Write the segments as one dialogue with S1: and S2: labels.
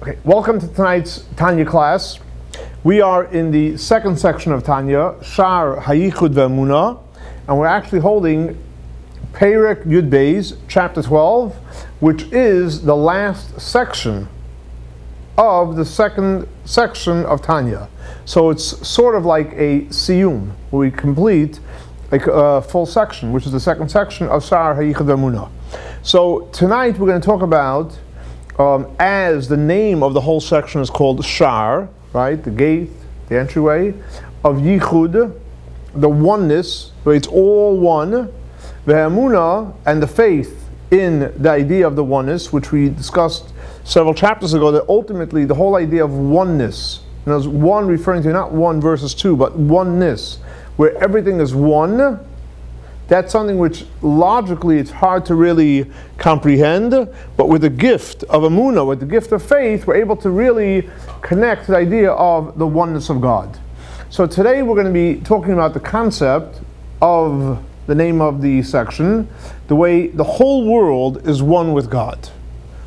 S1: Okay, welcome to tonight's Tanya class. We are in the second section of Tanya, Shar, HaYichud, VaHaemunah, and we're actually holding Perek Yud Beis, chapter 12, which is the last section of the second section of Tanya. So it's sort of like a siyum, where we complete a full section, which is the second section of Shar, HaYichud, VaHaemunah. So tonight we're going to talk about, as the name of the whole section is called Shar, right, the gate, the entryway, of Yichud, the oneness, where it's all one, VaHaemunah, and the faith in the idea of the oneness, which we discussed several chapters ago, that ultimately the whole idea of oneness, and there's one referring to not one versus two, but oneness, where everything is one. That's something which logically it's hard to really comprehend, but with the gift of emunah, with the gift of faith, we're able to really connect to the idea of the oneness of God. So today we're going to be talking about the concept of the name of the section, the way the whole world is one with God.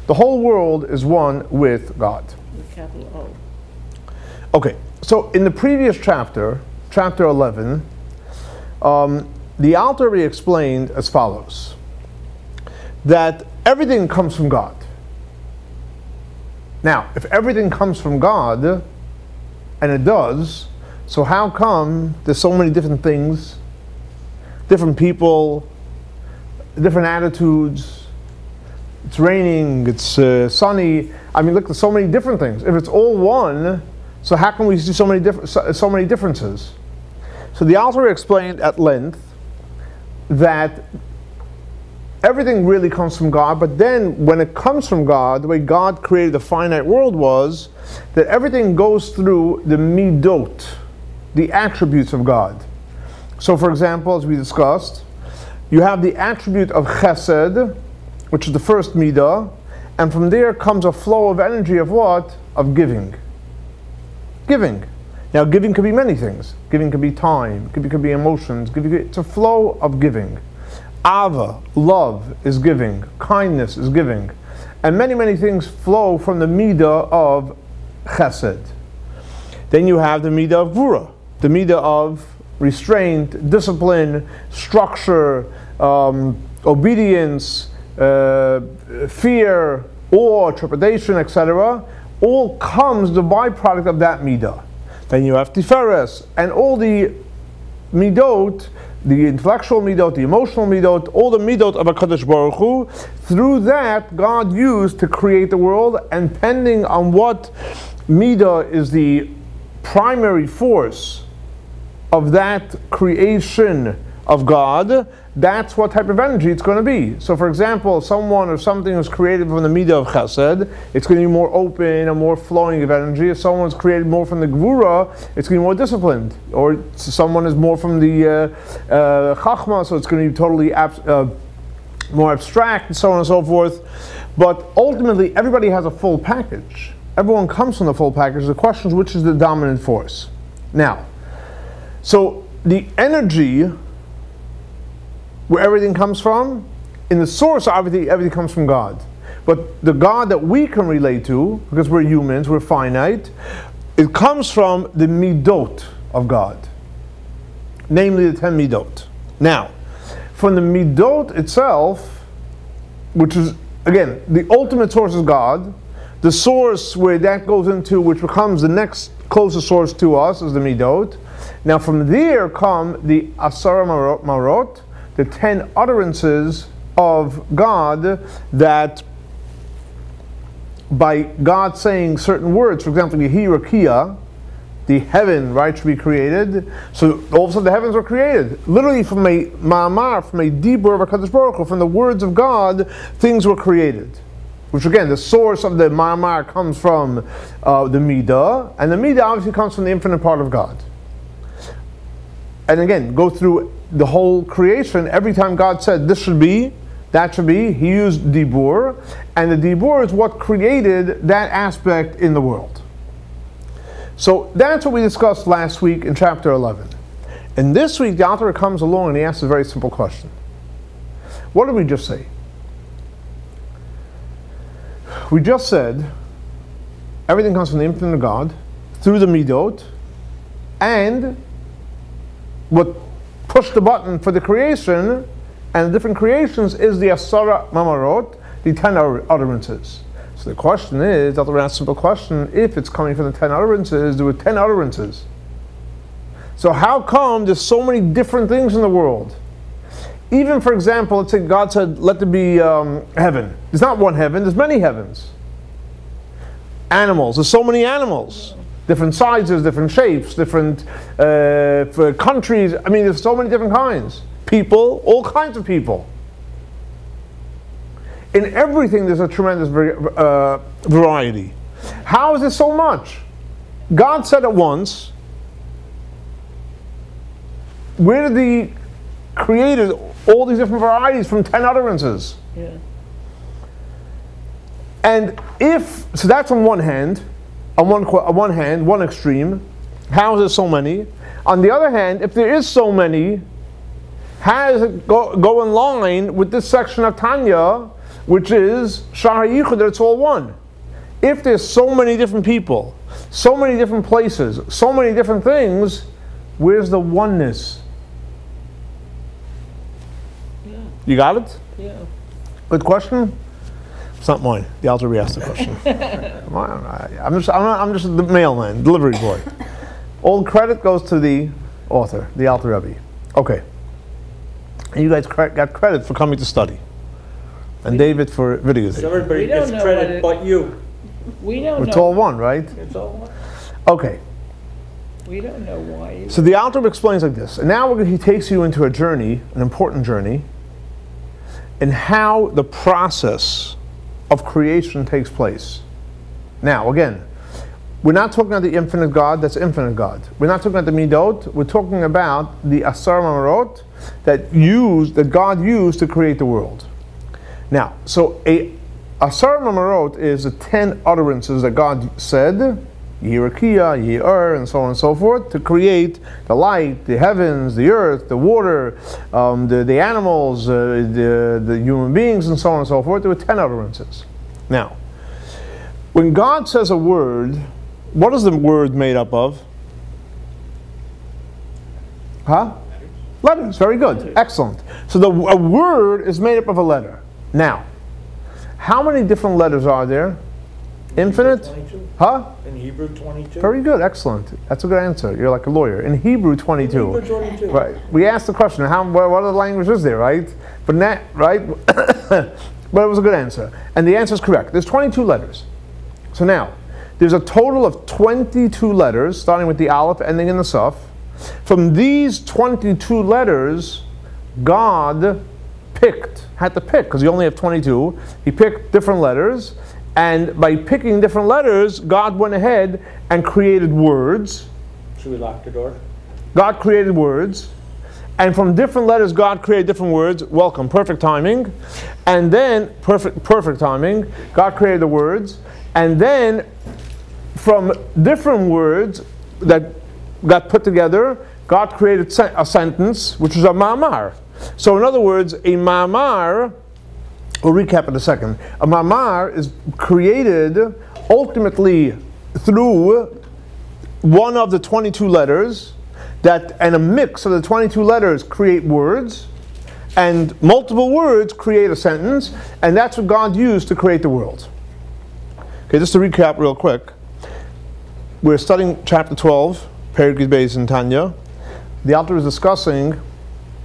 S1: The whole world is one with God.
S2: With capital O.
S1: Okay, so in the previous chapter, chapter 11, the Alter Rebbe explained as follows, that everything comes from God. Now, if everything comes from God, and it does, so how come there's so many different things, different people, different attitudes? It's raining, it's sunny. I mean, look, there's so many different things. If it's all one, so how can we see so many differences? So the Alter Rebbe explained at length that everything really comes from God, but then when it comes from God, the way God created the finite world was that everything goes through the Midot, the attributes of God. So for example, as we discussed, you have the attribute of Chesed, which is the first Midah, and from there comes a flow of energy of what? Of giving. Giving. Now, giving could be many things. Giving could be time, giving could be emotions, it's a flow of giving. Ava, love, is giving. Kindness is giving. And many, many things flow from the midah of chesed. Then you have the midah of gvura, the midah of restraint, discipline, structure, obedience, fear, awe, trepidation, etc. All comes the byproduct of that midah. Then you have Tiferes, and all the midot, the intellectual midot, the emotional midot, all the midot of HaKadosh Baruch Hu, through that God used to create the world, and depending on what midah is the primary force of that creation of God, that's what type of energy it's going to be. So for example, someone or something is created from the midah of chesed, it's going to be more open and more flowing of energy. If someone is created more from the gvura, it's going to be more disciplined. Or someone is more from the chachma, so it's going to be totally more abstract, and so on and so forth. But ultimately, everybody has a full package. Everyone comes from the full package. The question is, which is the dominant force? Now, so the energy where everything comes from, in the source obviously everything comes from God. But the God that we can relate to, because we're humans, we're finite, it comes from the midot of God. Namely the 10 midot. Now, from the midot itself, which is, again, the ultimate source is God, the source where that goes into, which becomes the next closest source to us, is the midot. Now from there come the Asara Mamarot, the 10 utterances of God, that by God saying certain words, for example, Yehi Rakia, the heaven, right, should be created. So all of a sudden the heavens were created. Literally from a Mamar, from a Dibur of HaKadosh Baruch Hu, from the words of God, things were created. Which again, the source of the Mamar comes from the Midah, and the Midah obviously comes from the infinite part of God. And again, go through the whole creation. Every time God said this should be, that should be, He used Dibur, and the Dibur is what created that aspect in the world. So that's what we discussed last week in chapter 11. And this week the Alter Rebbe comes along and he asks a very simple question. What did we just say? We just said Everything comes from the infinite God, through the Midot, and what pushed the button for the creation, and the different creations is the Asara Mamarot, the 10 utterances. So the question is, I'll ask a simple question, if it's coming from the 10 utterances, there were 10 utterances. So how come there's so many different things in the world? Even, for example, let's say God said, let there be heaven. There's not one heaven, there's many heavens. Animals, there's so many animals. Different sizes, different shapes, different for countries. I mean, there's so many different kinds. People, all kinds of people. In everything, there's a tremendous variety. How is there so much? God said it once. Where did He created all these different varieties from 10 utterances?
S2: Yeah.
S1: And if, so that's on one hand, one extreme. How is there so many? On the other hand, if there is so many, how does it go in line with this section of Tanya, which is Shar HaYichud, that it's all one? If there's so many different people, so many different places, so many different things, where's the oneness?
S2: Yeah.
S1: You got it?
S2: Yeah.
S1: Good question. It's not mine. The Alter Rebbe asked the question. I'm just the mailman, delivery boy. All credit goes to the author, the Alter Rebbe. Okay. And you guys got credit for coming to study, and David for videotaping.
S3: So everybody gets credit, but you.
S2: We don't
S1: It's
S2: know.
S1: all one, right?
S3: It's all one.
S1: Okay.
S2: We don't know why.
S1: So the Alter Rebbe explains like this, and now he takes you into a journey, an important journey, in how the process of creation takes place. Now, again, we're not talking about the infinite God, that's infinite God. We're not talking about the Midot, we're talking about the Asar Mamarot that God used to create the world. Now, so a Asar Mamarot is the 10 utterances that God said, Yirakia, Yir, and so on and so forth, to create the light, the heavens, the earth, the water, the animals, the human beings, and so on and so forth. There were 10 utterances. Now, when God says a word, what is the word made up of? Huh? Letters. Very good. Excellent. So a word is made up of a letter. Now, how many different letters are there? Infinite?
S3: 22.
S1: Huh?
S3: In Hebrew, 22.
S1: Very good. Excellent. That's a good answer. You're like a lawyer. In Hebrew, 22.
S3: In Hebrew, 22.
S1: Right. We asked the question, what other language is there, right? But right? But it was a good answer. And the answer is correct. There's 22 letters. So now, there's a total of 22 letters, starting with the Aleph, ending in the Saf. From these 22 letters, God had to pick, because you only have 22. He picked different letters, and by picking different letters, God went ahead and created words.
S3: Should we lock the door?
S1: God created words. And from different letters, God created different words. Welcome, perfect timing. And then, perfect timing, God created the words. And then, from different words that got put together, God created a sentence, which was a Mamar. So in other words, a Mamar, we'll recap in a second. A Mamar is created ultimately through one of the 22 letters, and a mix of the 22 letters create words, and multiple words create a sentence, and that's what God used to create the world. Okay, just to recap real quick. We're studying chapter 12, Perek Beis in Tanya. The Alter is discussing,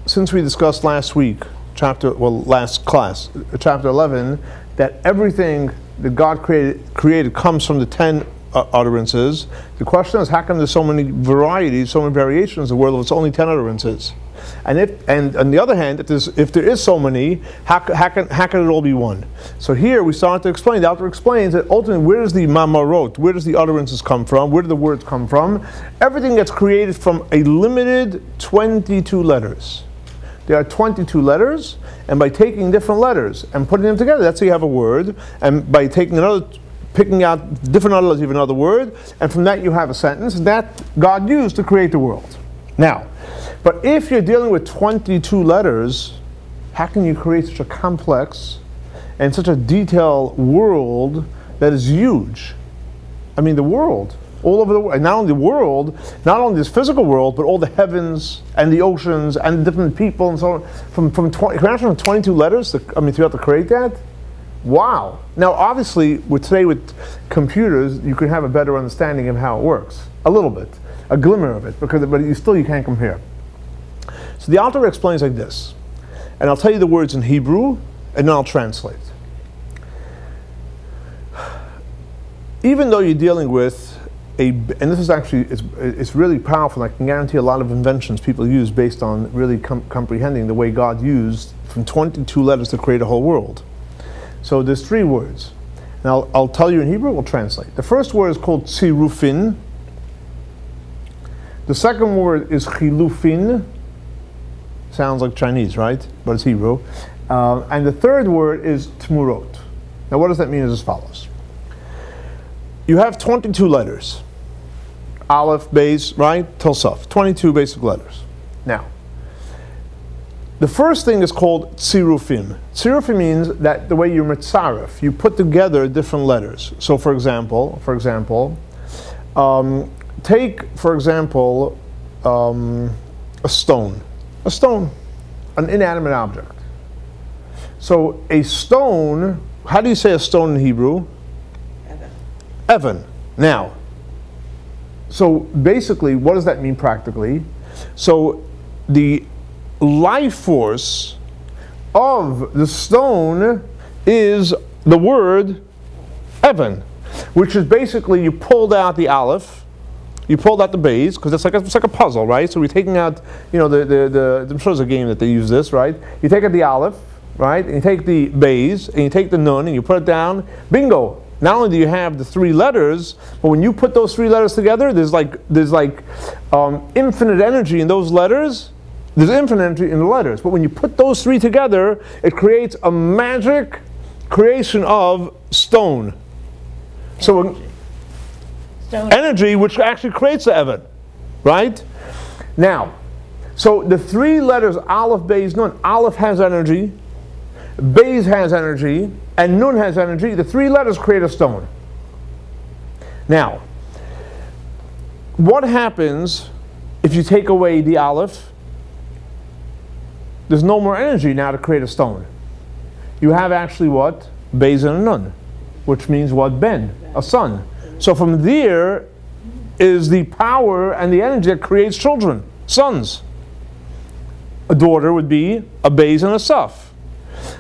S1: since we discussed last week, last class, chapter 11, that everything that God created comes from the 10 utterances. The question is, how come there's so many varieties, so many variations in the world if it's only 10 utterances? And on the other hand, if there is so many, how can it all be one? So here we start to explain. The Alter explains that ultimately, where does the Mamarot, where does the utterances come from? Where do the words come from? Everything gets created from a limited 22 letters. There are 22 letters, and by taking different letters and putting them together, that's how you have a word. And by picking out different letters, you have another word, and from that you have a sentence that God used to create the world. Now, but if you're dealing with 22 letters, how can you create such a complex and such a detailed world that is huge? I mean, the world. All over the world. And not only the world, not only this physical world, but all the heavens and the oceans and the different people and so on. From 22 letters, throughout to create that? Wow. Now, obviously, today with computers, you can have a better understanding of how it works. A little bit. A glimmer of it. But you can't compare. So the Alter Rebbe explains like this. And I'll tell you the words in Hebrew, and then I'll translate. Even though you're dealing with and this is actually, it's really powerful. I can guarantee a lot of inventions people use based on really comprehending the way God used from 22 letters to create a whole world. So there's 3 words. And I'll tell you in Hebrew, we'll translate. The first word is called Tzirufin. The second word is Chilufin. Sounds like Chinese, right? But it's Hebrew. And the third word is Temurot. Now what does that mean is as follows. You have 22 letters. Aleph, Beis, right? Till Saf. 22 basic letters. Now, the first thing is called Tzirufin. Tzirufin means that the way you mitzaref, you put together different letters. So for example, take, for example, a stone. A stone, an inanimate object. So a stone, how do you say a stone in Hebrew? Evan. Now, so basically, what does that mean practically? So the life force of the stone is the word Evan, which is basically you pulled out the Aleph, you pulled out the Beis, because it's like a puzzle, right? So we're taking out, I'm sure there's a game that they use this, right? You take out the Aleph, right? And you take the Beis, and you take the Nun, and you put it down, bingo! Not only do you have the 3 letters, but when you put those 3 letters together, there's infinite energy in those letters. There's infinite energy in the letters. But when you put those 3 together, it creates a magic creation of stone. So energy, which actually creates the Evan, right? Now, so the 3 letters Aleph, Beis, Nun. Aleph has energy, Beis has energy, and Nun has energy. The 3 letters create a stone. Now, what happens if you take away the Aleph? There's no more energy now to create a stone. You have actually what? Beis and a Nun, which means what? Ben, a son. So from there is the power and the energy that creates children, sons. A daughter would be a Beis and a Saf.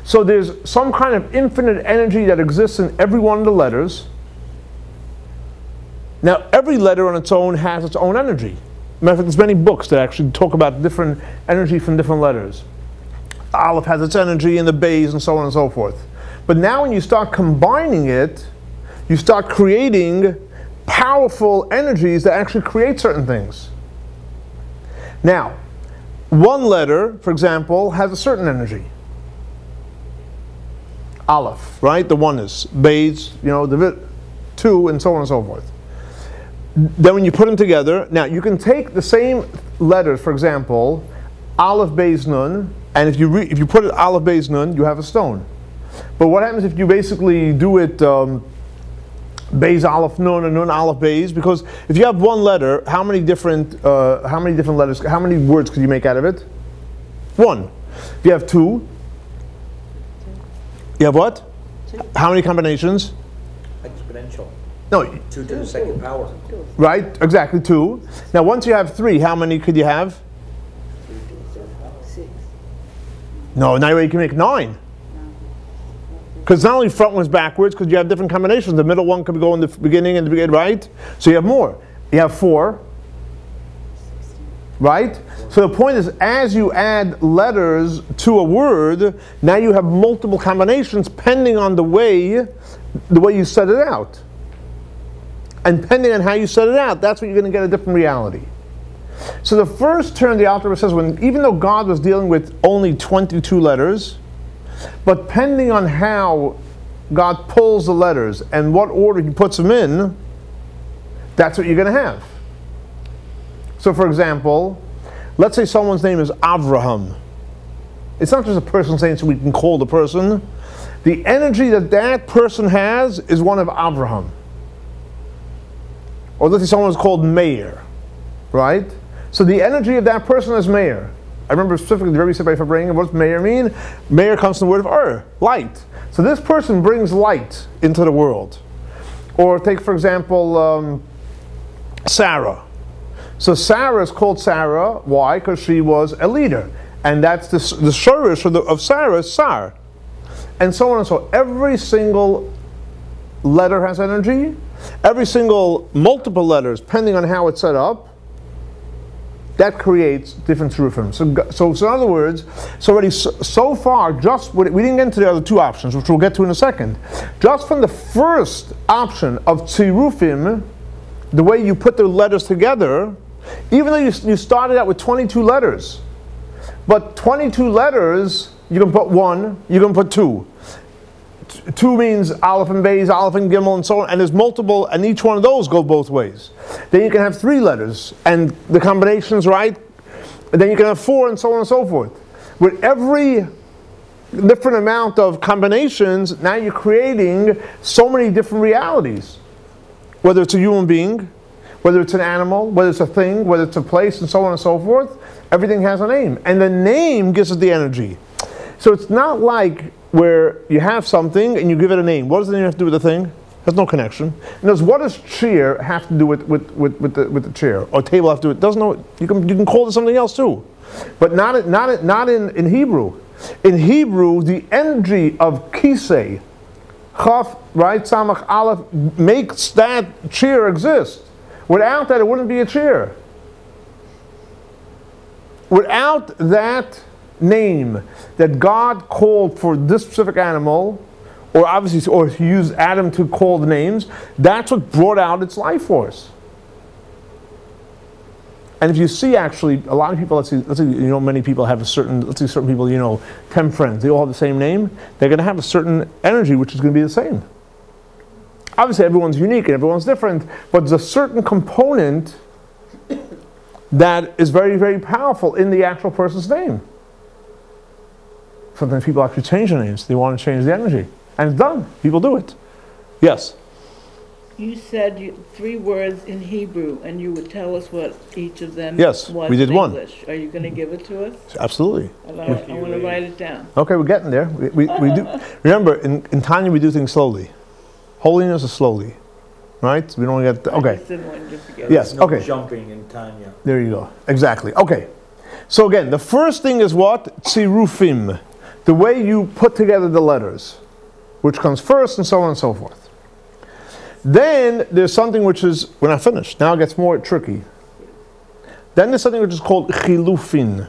S1: So there's some kind of infinite energy that exists in every one of the letters. Now, every letter on its own has its own energy. Matter of fact, there's many books that actually talk about different energy from different letters. Aleph has its energy, and the Beis, and so on and so forth. But now when you start combining it, you start creating powerful energies that actually create certain things. Now, one letter, for example, has a certain energy. Aleph, right? The oneness. Beis, the 2, and so on and so forth. Then when you put them together, now you can take the same letters, for example, Aleph, Beis, Nun, and if you put it Aleph, Beis, Nun, you have a stone. But what happens if you basically do it Beis, Aleph, Nun, and Nun, Aleph, Beis? Because if you have one letter, how many different letters, how many words could you make out of it? 1. If you have 2, you have what?
S2: 2.
S1: How many combinations?
S3: Exponential.
S1: No.
S3: 2 to the second power.
S1: Right, exactly, 2. Now once you have 3, how many could you have?
S2: 6.
S1: No, now you can make 9. Because not only front one's backwards, because you have different combinations. The middle one could go in the beginning and the beginning, right? So you have more. You have 4. Right? So the point is, as you add letters to a word, now you have multiple combinations depending on the way you set it out. And depending on how you set it out, that's what you're going to get a different reality. So the first term the Alter Rebbe says, even though God was dealing with only 22 letters, but depending on how God pulls the letters and what order He puts them in, that's what you're going to have. So for example, let's say someone's name is Avraham. It's not just a person's name so we can call the person. The energy that person has is one of Avraham. or let's say someone is called Meir, right? So the energy of that person is Meir. I remember specifically the Rabbi said for bringing, what does Meir mean? Meir comes from the word of light. So this person brings light into the world. Or take, for example, Sarah. So Sarah is called Sarah. Why? Because she was a leader. And that's the shorish of Sarah is Shar. And so on and so on. Every single letter has energy. Every single multiple letters, depending on how it's set up, that creates different Tzirufin. So in other words, so far, we didn't get into the other two options, which we'll get to in a second. Just from the first option of Tzirufin, the way you put the letters together, even though you started out with 22 letters, but 22 letters, you can put 1, you can put 2. 2 means Aleph and Beis, Aleph and Gimel, and so on, and there's multiple, and each one of those go both ways. Then you can have 3 letters, and the combinations, right? And then you can have 4, and so on and so forth. With every different amount of combinations, now you're creating so many different realities. Whether it's a human being, whether it's an animal, whether it's a thing, whether it's a place, and so on and so forth, everything has a name. And the name gives it the energy. So it's not like where you have something and you give it a name. What does the name have to do with the thing? There's no connection. And what does chair have to do with the chair? Or table have to do with? Doesn't know. You can call it something else too, but not in Hebrew. In Hebrew, the energy of kisei, chaf, right, samach aleph, makes that chair exist. Without that, it wouldn't be a chair. Without that name that God called for this specific animal, or obviously, or he used Adam to call the names, that's what brought out its life force. And if you see, actually, a lot of people, let's say, many people have certain people, 10 friends, they all have the same name, they're going to have a certain energy which is going to be the same. Obviously, everyone's unique and everyone's different, but there's a certain component that is very, very powerful in the actual person's name. Sometimes people actually change their names. They want to change the energy. And it's done. People do it. Yes?
S2: You said 3 words in Hebrew, and you would tell us what each of them
S1: was
S2: we
S1: did
S2: in
S1: one.
S2: English. Are you going to give it to us?
S1: Absolutely.
S2: I want to write it down.
S1: Okay, we're getting there. We do. Remember, in Tanya, we do things slowly. Holiness is slowly. Right? We don't get... Okay.
S2: I just didn't want you to forget.
S1: Yes,
S3: No
S1: okay.
S3: jumping in Tanya.
S1: There you go. Exactly. Okay. So again, the first thing is what? Tzirufin. The way you put together the letters, which comes first, and so on and so forth. Then there's something which is, we're not finished, now it gets more tricky. Then there's something which is called Chilufin.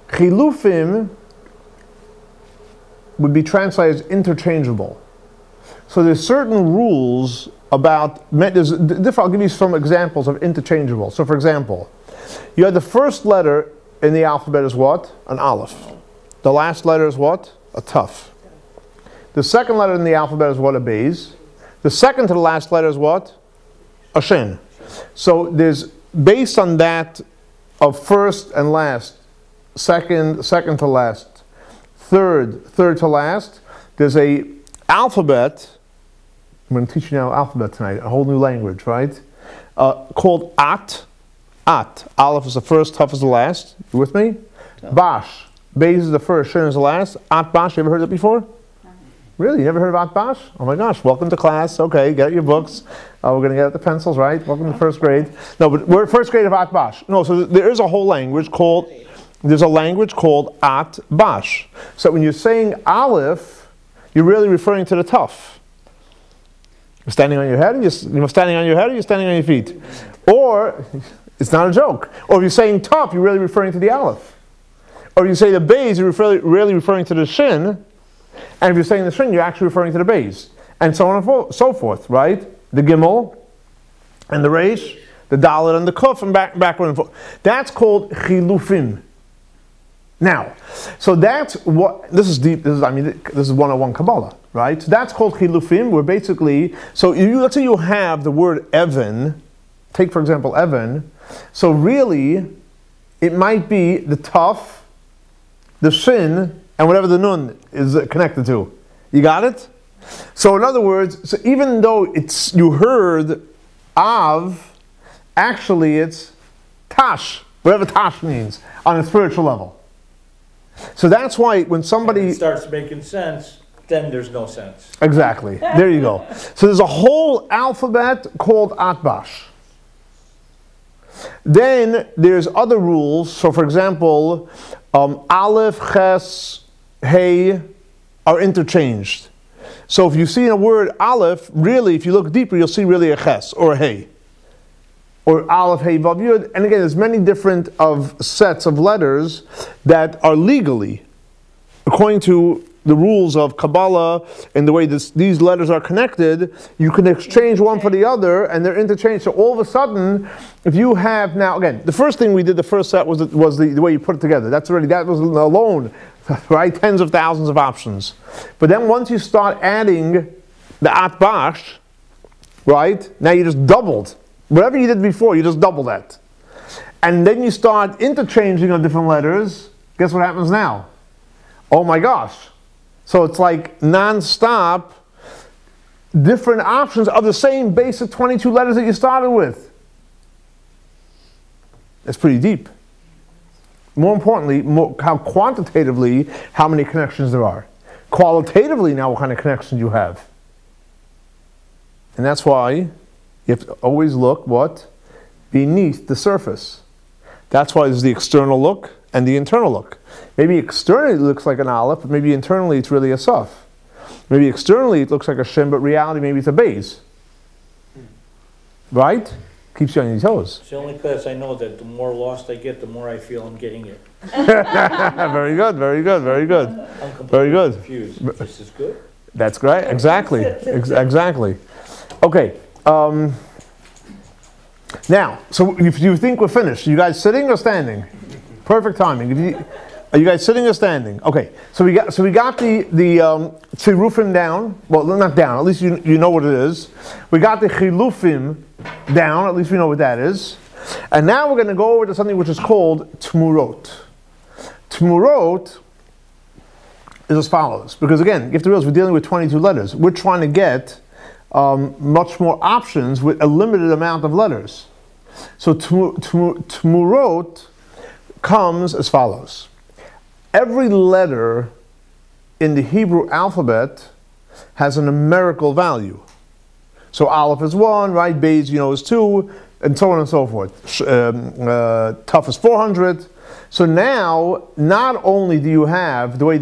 S1: Chilufin would be translated as interchangeable. So there's certain rules about, I'll give you some examples of interchangeable. So for example, you had the first letter in the alphabet is what? An aleph. The last letter is what? A tuf. The second letter in the alphabet is what? A beis. The second to the last letter is what? A shin. So there's, based on that of first and last, second to last, third to last, there's a alphabet. I'm going to teach you now alphabet tonight, a whole new language, right? Called at. Aleph is the first, tuf is the last. You with me? Bash. Beis is the first, shin is the last. At bash, you ever heard that before? Really? You never heard of at bash? Oh my gosh, welcome to class. Okay, get your books. We're going to get out the pencils, right? Welcome to first grade. No, but we're first grade of at bash. No, so there is a whole language called, there's a language called at bash. So when you're saying aleph, you're really referring to the tuf. You're standing on your head, you're standing on your head, or you're standing on your feet. Or, it's not a joke. Or if you're saying tuf, you're really referring to the aleph. Or if you say the beis, you're really referring to the shin. And if you're saying the shin, you're actually referring to the beis. And so on and so forth, right? The gimel, and the reish, the dalet, and the kuf, and backward and forth. That's called chilufin. Now, so that's what, this is deep, this is 101 Kabbalah, right? So that's called chilufin, where basically, so let's say you have the word Evan, take for example Evan, so really, it might be the tuf, the shin, and whatever the nun is connected to. You got it? So in other words, so even though you heard Av, actually it's Tash, whatever Tash means, on a spiritual level. So that's why when somebody...
S3: When it starts making sense, then there's no sense.
S1: Exactly. There you go. So there's a whole alphabet called Atbash. Then there's other rules. So for example, Aleph, Ches, Hey are interchanged. So if you see in a word Aleph, really, if you look deeper, you'll see really a Ches or a Hey. Or Aleph, Hey, Vav, Yud. And again, there's many different sets of letters that are legally, according to the rules of Kabbalah and the way these letters are connected, you can exchange one for the other and they're interchanged. So all of a sudden, if you have now, again, the first thing we did, the first set was the way you put it together. That was alone, right? Tens of thousands of options. But then once you start adding the Atbash, right, now you just doubled. Whatever you did before, you just double that. And then you start interchanging of different letters. Guess what happens now? Oh my gosh. So it's like non-stop, different options of the same basic 22 letters that you started with. That's pretty deep. More importantly, how quantitatively, how many connections there are. Qualitatively now, what kind of connections you have. And that's why you have to always look, what? Beneath the surface. That's why there's the external look and the internal look. Maybe externally it looks like an Aleph, but maybe internally it's really a Saf. Maybe externally it looks like a Shin, but reality maybe it's a Beis. Right? Keeps you on your toes.
S3: It's the only class I know that the more lost I get, the more I feel I'm getting it.
S1: Very good, very good, very good.
S3: I'm completely
S1: Very good.
S3: confused. This is good.
S1: That's great, exactly, exactly. Okay, now, so if you think we're finished, you guys sitting or standing? Perfect timing. Are you guys sitting or standing? Okay, so we got the Tzirufin down. Well, not down. At least you know what it is. We got the Chilufin down. At least we know what that is. And now we're going to go over to something which is called Temurot. Temurot is as follows. Because again, you have to realize we're dealing with 22 letters. We're trying to get much more options with a limited amount of letters. So Temurot comes as follows. Every letter in the Hebrew alphabet has a numerical value. So Aleph is 1, right? Beis, is 2, and so on and so forth. Tuf is 400. So now, not only do you have the way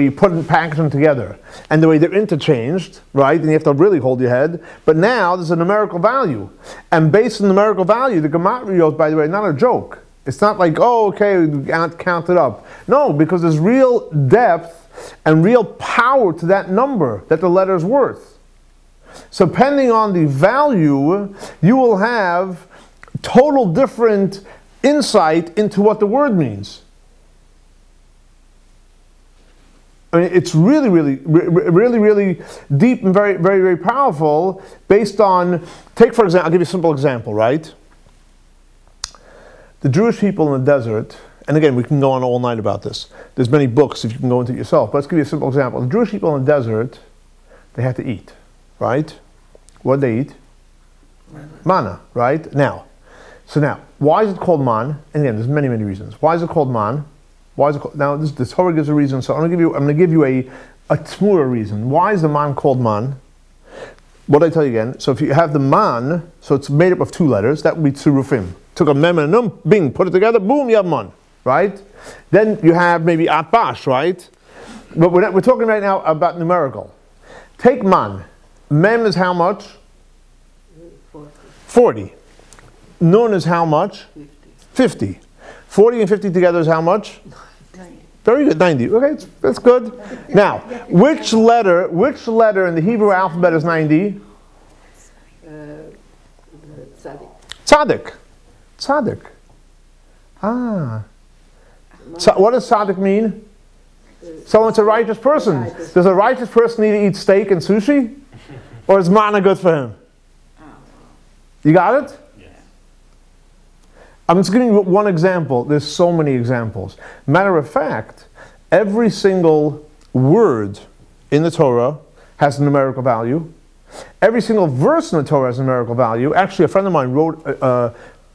S1: you put and package them together, and the way they're interchanged, right? And you have to really hold your head. But now there's a numerical value, and based on the numerical value, the Mamarot, by the way, not a joke. It's not like, oh, okay, we count it up. No, because there's real depth and real power to that number that the letter's worth. So depending on the value, you will have total different insight into what the word means. I mean, it's really, really deep and very, very, very powerful based on, take for example, I'll give you a simple example, right? The Jewish people in the desert, and again, we can go on all night about this. There's many books if you can go into it yourself, but let's give you a simple example. The Jewish people in the desert, they had to eat, right? What did they eat? Manna, right? Now, why is it called man? And again, there's many, many reasons. Why is it called man? Why is it called, now the Torah gives a reason, so I'm going to give you a Temurah reason. Why is the man called man? What did I tell you again? So if you have the man, so it's made up of 2 letters, that would be Tzirufin. Took a mem and a num, bing, put it together, boom, you have man, right? Then you have maybe atbash, right? But we're talking right now about numerical. Take man. Mem is how much? 40. Nun is how much? 50. 40 and 50 together is how much?
S2: 90.
S1: Very good, 90. Okay, that's good. Now, which letter in the Hebrew alphabet is 90? Tzaddik. Tzaddik. Ah. So what does tzaddik mean? So it's a righteous person. Does a righteous person need to eat steak and sushi? Or is manna good for him? You got it? Yeah. I'm just giving you one example. There's so many examples. Matter of fact, every single word in the Torah has a numerical value. Every single verse in the Torah has a numerical value. Actually, a friend of mine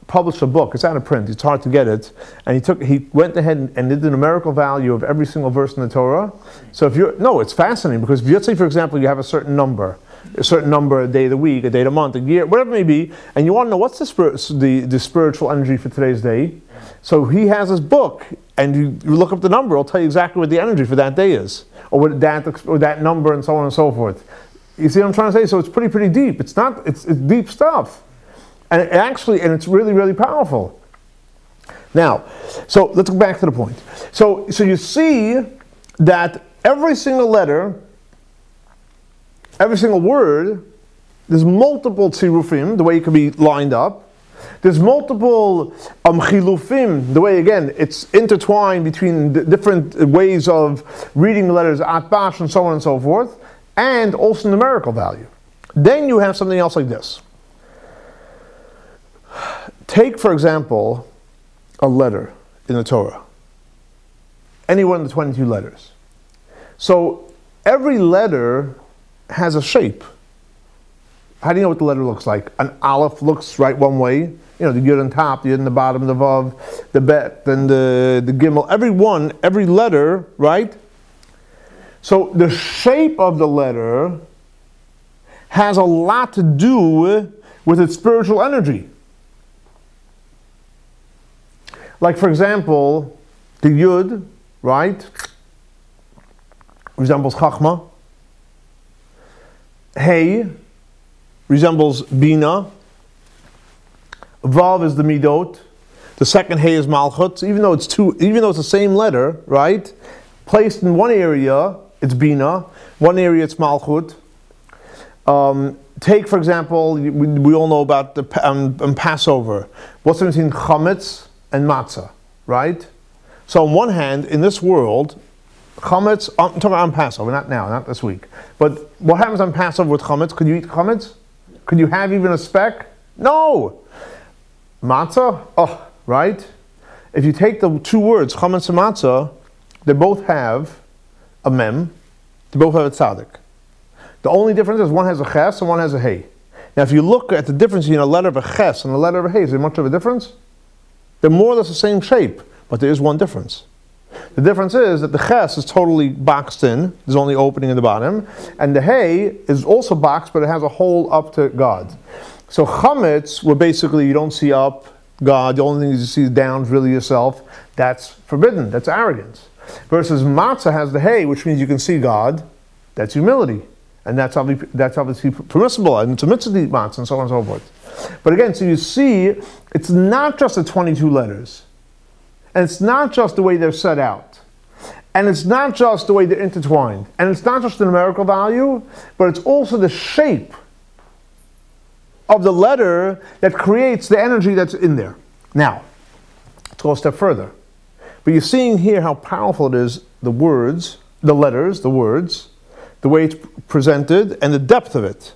S1: published a book. It's out of print. It's hard to get it. And he went ahead and did the numerical value of every single verse in the Torah. So it's fascinating, because if you, let's say, for example, you have a certain number, a day of the week, a day of the month, a year, whatever it may be, and you want to know what's the spiritual energy for today's day. So he has his book, and you look up the number, it'll tell you exactly what the energy for that day is, or that number, and so on and so forth. You see what I'm trying to say? So it's pretty deep. It's deep stuff. And it's really, really powerful. Now, so let's go back to the point. So you see that every single letter, every single word, there's multiple tzirufin, the way it can be lined up. There's multiple Chilufin, the way, again, it's intertwined between the different ways of reading the letters, atbash, and so on and so forth, and also numerical value. Then you have something else like this. Take, for example, a letter in the Torah. Any one of the 22 letters. So every letter has a shape. How do you know what the letter looks like? An aleph looks right one way. You know, the yud on top, the yud on the bottom, the vav, the bet, then the gimel. Every letter, right? So the shape of the letter has a lot to do with its spiritual energy. Like, for example, the yud, right, resembles chachma. Hey resembles bina. Vav is the midot. The second hey is malchut. So even though it's the same letter, right, placed in one area, it's bina. One area, it's malchut. Take, for example, we all know about the Passover. What's the difference between chametz and matzah, right? So on one hand, in this world, chametz, I'm talking about on Passover, not now, not this week. But what happens on Passover with chametz? Could you eat chametz? Could you have even a speck? No! Matzah? Oh, right? If you take the two words, chametz and matzah, they both have a mem, they both have a tzaddik. The only difference is one has a ches and one has a hey. Now if you look at the difference between a letter of a ches and a letter of a hey, is there much of a difference? They're more or less the same shape, but there is one difference. The difference is that the ches is totally boxed in, there's only opening in the bottom, and the hay is also boxed, but it has a hole up to God. So chametz, where basically you don't see up God, the only thing you see down is really yourself, that's forbidden, that's arrogance. Versus matzah has the hay, which means you can see God, that's humility. And that's obviously permissible, and it's a mitzvah to eat matzah, and so on and so forth. But again, so you see, it's not just the 22 letters. And it's not just the way they're set out. And it's not just the way they're intertwined. And it's not just the numerical value, but it's also the shape of the letter that creates the energy that's in there. Now, let's go a step further. But you're seeing here how powerful it is, the words, the letters, the words, the way it's presented, and the depth of it.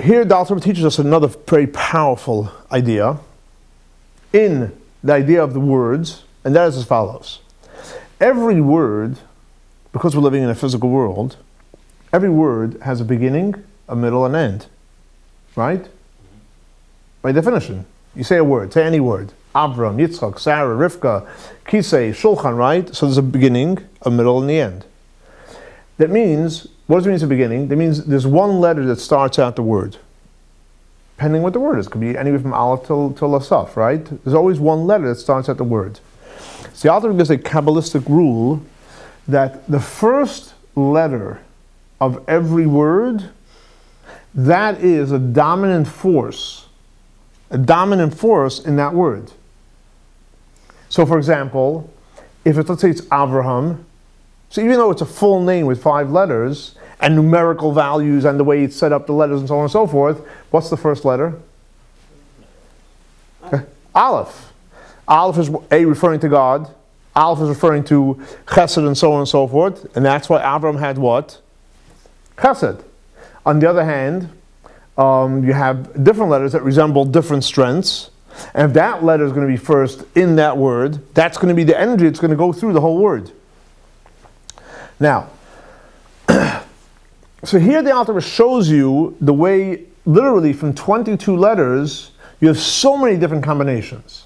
S1: Here, the Alter Rebbe teaches us another very powerful idea in the idea of the words, and that is as follows. Every word, because we're living in a physical world, every word has a beginning, a middle, and end. Right? By definition. You say a word, say any word. Avram, Yitzchok, Sarah, Rivka, Kisei, Shulchan, right? So there's a beginning, a middle, and the end. That means, what does it mean at the beginning? That means there's one letter that starts out the word. Depending what the word is. It could be anywhere from Aleph till Lasaf, right? There's always one letter that starts out the word. So the Alter Rebbe gives a Kabbalistic rule that the first letter of every word, that is a dominant force. A dominant force in that word. So for example, if it's, let's say it's Avraham, so even though it's a full name with 5 letters, and numerical values, and the way it's set up the letters and so on and so forth, what's the first letter? Aleph. Aleph is A, referring to God. Aleph is referring to Chesed and so on and so forth, and that's why Avraham had what? Chesed. On the other hand, you have different letters that resemble different strengths, and if that letter is going to be first in that word, that's going to be the energy that's going to go through the whole word. Now, So here the Alter Rebbe shows you the way, literally from 22 letters, you have so many different combinations.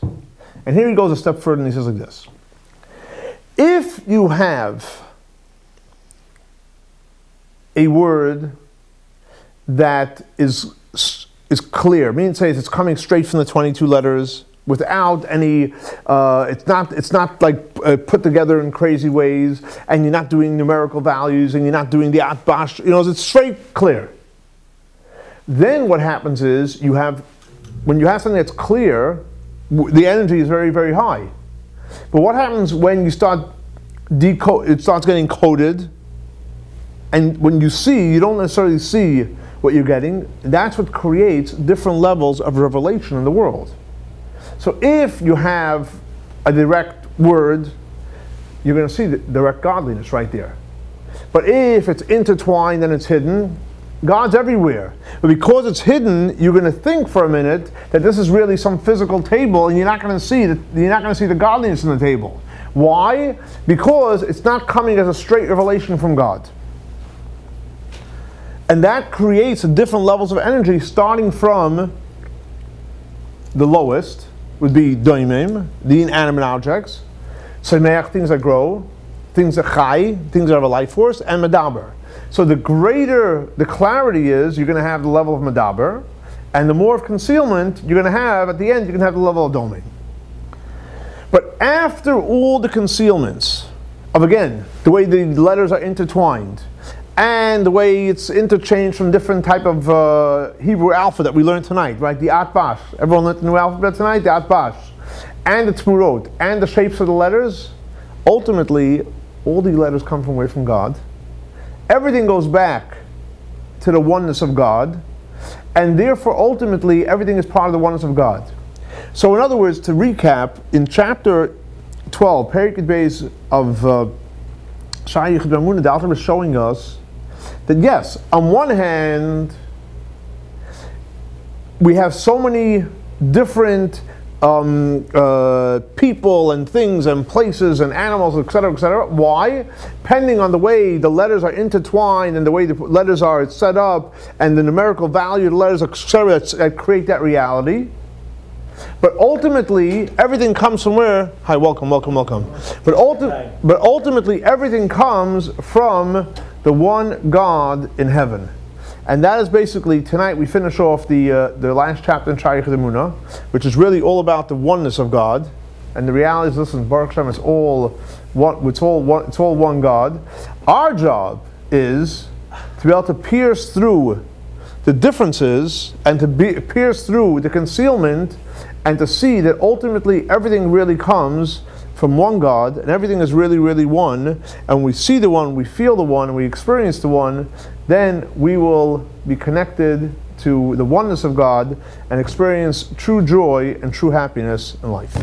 S1: And here he goes a step further and he says like this. If you have a word that is clear, meaning it says it's coming straight from the 22 letters, without any, it's not like put together in crazy ways, and you're not doing numerical values, and you're not doing the atbash, it's straight clear. Then what happens is, when you have something that's clear, the energy is very, very high. But what happens when you start it starts getting coded, and when you don't necessarily see what you're getting, that's what creates different levels of revelation in the world. So if you have a direct word, you're going to see the direct godliness right there. But if it's intertwined and it's hidden, God's everywhere. But because it's hidden, you're going to think for a minute that this is really some physical table, and you're not going to see the godliness in the table. Why? Because it's not coming as a straight revelation from God. And that creates different levels of energy, starting from the lowest, would be Domem, the inanimate objects, Semeach, things that grow, things that chai, things that have a life force, and Medaber. So the greater the clarity is, you're going to have the level of Medaber, and the more of concealment you're going to have, at the end, you're going to have the level of Domem. But after all the concealments of, again, the way the letters are intertwined, and the way it's interchanged from different type of Hebrew alphabet that we learned tonight, right? The Atbash. Everyone learned the new alphabet tonight? The Atbash. And the Temurot. And the shapes of the letters. Ultimately, all the letters come from away from God. Everything goes back to the oneness of God. And therefore, ultimately, everything is part of the oneness of God. So in other words, to recap, in chapter 12, Perikid Beis of Shar, HaYichud, VaHaemunah, the Alter Rebbe is showing us that yes, on one hand, we have so many different people and things and places and animals, etc., etc. Why? Depending on the way the letters are intertwined and the way the letters are set up and the numerical value of the letters, etc., that create that reality. But ultimately, everything comes from where? Hi, welcome. But ultimately, everything comes from the one God in heaven. And that is basically, tonight we finish off the last chapter in Shar, HaYichud, which is really all about the oneness of God. And the reality is, listen, Baruch Hashem, it's all one God. Our job is to be able to pierce through the differences and to pierce through the concealment and to see that ultimately everything really comes from one God, and everything is really, really one, and when we see the one, we feel the one, and we experience the one, then we will be connected to the oneness of God and experience true joy and true happiness in life.